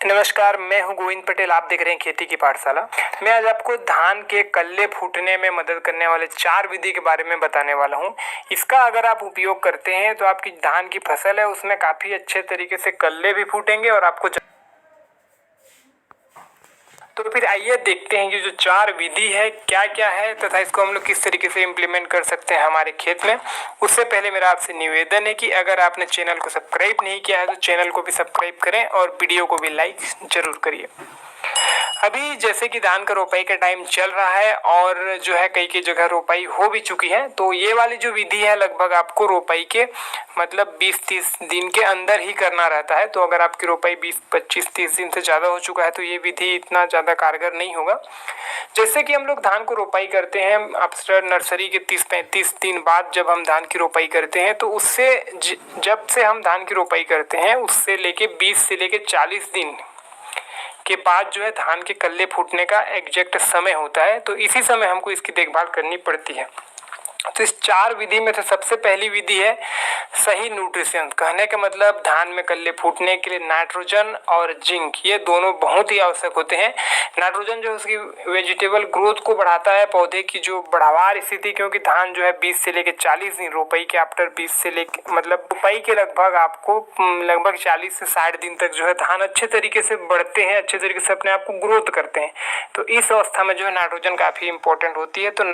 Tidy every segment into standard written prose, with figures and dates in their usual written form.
नमस्कार, मैं हूं गोविंद पटेल। आप देख रहे हैं खेती की पाठशाला। मैं आज आपको धान के कल्ले फूटने में मदद करने वाले 4 विधि के बारे में बताने वाला हूं। इसका अगर आप उपयोग करते हैं तो आपकी धान की फसल है उसमें काफी अच्छे तरीके से कल्ले भी फूटेंगे और आपको तो फिर आइए देखते हैं कि जो 4 विधि है क्या क्या है तथा इसको हम लोग किस तरीके से इम्प्लीमेंट कर सकते हैं हमारे खेत में। उससे पहले मेरा आपसे निवेदन है कि अगर आपने चैनल को सब्सक्राइब नहीं किया है तो चैनल को भी सब्सक्राइब करें और वीडियो को भी लाइक जरूर करिए। अभी जैसे कि धान का रोपाई का टाइम चल रहा है और जो है कई जगह रोपाई हो भी चुकी है, तो ये वाली जो विधि है लगभग आपको रोपाई के मतलब 20-30 दिन के अंदर ही करना रहता है। तो अगर आपकी रोपाई 20-25-30 दिन से ज़्यादा हो चुका है तो ये विधि इतना ज़्यादा कारगर नहीं होगा। जैसे कि हम लोग धान को रोपाई करते हैं अक्सर नर्सरी के 30-35 दिन बाद जब हम धान की रोपाई करते हैं, तो उससे जब से हम धान की रोपाई करते हैं उससे लेके 20 से लेके 40 दिन के बाद जो है धान के कल्ले फूटने का एग्जैक्ट समय होता है। तो इसी समय हमको इसकी देखभाल करनी पड़ती है। तो इस 4 विधि में से सबसे पहली विधि है सही न्यूट्रिशन। कहने का मतलब धान में कल्ले फूटने के लिए नाइट्रोजन और जिंक ये दोनों बहुत ही आवश्यक होते हैं। नाइट्रोजन जो उसकी वेजिटेबल ग्रोथ को बढ़ाता है, पौधे की जो बढ़ावार स्थिति, क्योंकि धान जो है 20 से लेकर 40 दिन रोपाई के आफ्टर 20 से लेकर मतलब रोपाई के लगभग आपको लगभग 40 से 60 दिन तक जो है धान अच्छे तरीके से बढ़ते हैं, अच्छे तरीके से अपने आप को ग्रोथ करते हैं। तो इस अवस्था में जो है नाइट्रोजन काफ़ी इंपॉर्टेंट होती है। तो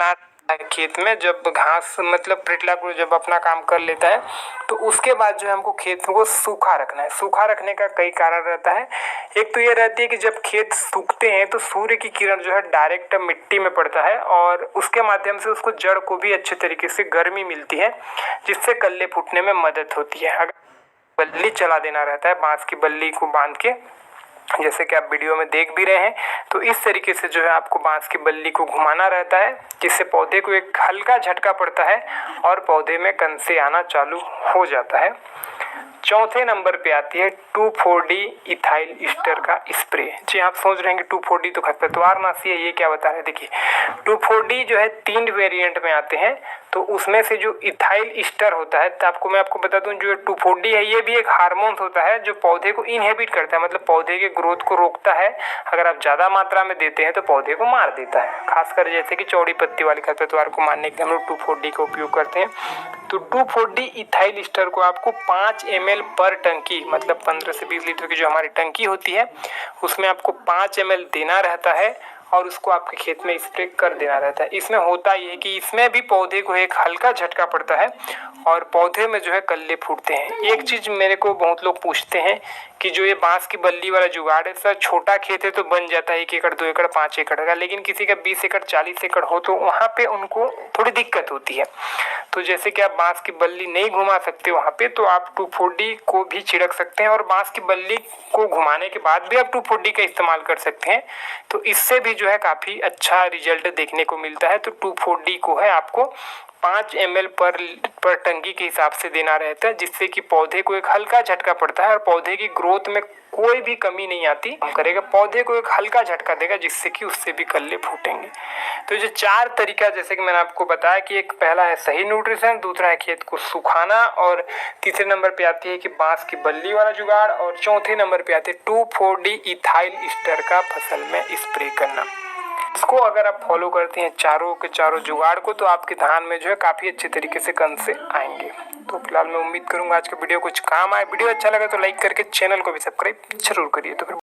खेत में जब घास मतलब प्रिटला को जब अपना काम कर लेता है तो उसके बाद जो है हमको खेत को सूखा रखना है। सूखा रखने का कई कारण रहता है। एक तो ये रहती है कि जब खेत सूखते हैं तो सूर्य की किरण जो है डायरेक्ट मिट्टी में पड़ता है और उसके माध्यम से उसको जड़ को भी अच्छे तरीके से गर्मी मिलती है, जिससे कल्ले फूटने में मदद होती है। अगर बल्ली चला देना रहता है, बांस की बल्ली को बांध के, जैसे कि आप वीडियो में देख भी रहे हैं, तो इस तरीके से जो है आपको बांस की बल्ली को घुमाना रहता है, जिससे पौधे को एक हल्का झटका पड़ता है और पौधे में कंसे आना चालू हो जाता है। चौथे नंबर पे आती है 2,4-D इथाइल ईस्टर का स्प्रे। जी आप सोच रहे हैं कि 2,4-D तो खरपतवार नाशी है, ये क्या बता रहे हैं। देखिए 2,4-D जो है 3 वेरिएंट में आते हैं। तो उसमें से जो इथाइल ईस्टर होता है, तो मैं आपको बता दूं जो 2,4-D है ये भी एक हार्मोन होता है जो पौधे को इनहिबिट करता है, मतलब पौधे के ग्रोथ को रोकता है। अगर आप ज़्यादा मात्रा में देते हैं तो पौधे को मार देता है, खासकर जैसे कि चौड़ी पत्ती वाली खरपतवार को मारने के लिए हम लोग 2,4-D का उपयोग करते हैं। तो 2,4-D इथाइल ईस्टर को आपको 5 ml पर टंकी, मतलब 15 से 20 लीटर की जो हमारी टंकी होती है उसमें आपको 5 ml देना रहता है और उसको आपके खेत में स्प्रे कर देना रहता है। इसमें होता ये है कि इसमें भी पौधे को एक हल्का झटका पड़ता है और पौधे में जो है कल्ले फूटते हैं। एक चीज़ मेरे को बहुत लोग पूछते हैं कि जो ये बांस की बल्ली वाला जुगाड़ है सर, छोटा खेत है तो बन जाता है 1 एकड़ 2 एकड़ 5 एकड़ का, लेकिन किसी का 20 एकड़ 40 एकड़ हो तो वहाँ पे उनको थोड़ी दिक्कत होती है। तो जैसे कि आप बांस की बल्ली नहीं घुमा सकते वहाँ पे, तो आप 2,4-D को भी छिड़क सकते हैं और बांस की बल्ली को घुमाने के बाद भी आप 2,4-D का इस्तेमाल कर सकते हैं। तो इससे भी जो है काफ़ी अच्छा रिजल्ट देखने को मिलता है। तो 2,4-D को है आपको 5 ml पर टंकी के हिसाब से देना रहता है, जिससे कि पौधे को एक हल्का झटका पड़ता है और पौधे की ग्रोथ में कोई भी कमी नहीं आती करेगा, पौधे को एक हल्का झटका देगा जिससे कि उससे भी कल्ले फूटेंगे। तो जो 4 तरीका जैसे कि मैंने आपको बताया कि एक पहला है सही न्यूट्रिशन, दूसरा है खेत को सुखाना, और तीसरे नंबर पे आती है कि बांस की बल्ली वाला जुगाड़, और चौथे नंबर पे आते हैं 2,4-D इथाइल ईस्टर का फसल में स्प्रे करना। इसको अगर आप फॉलो करते हैं चारों के चारों जुगाड़ को, तो आपके धान में जो है काफ़ी अच्छे तरीके से कंसे आएंगे। तो फिलहाल मैं उम्मीद करूंगा आज का वीडियो कुछ काम आए। वीडियो अच्छा लगा तो लाइक करके चैनल को भी सब्सक्राइब जरूर करिए। तो फिर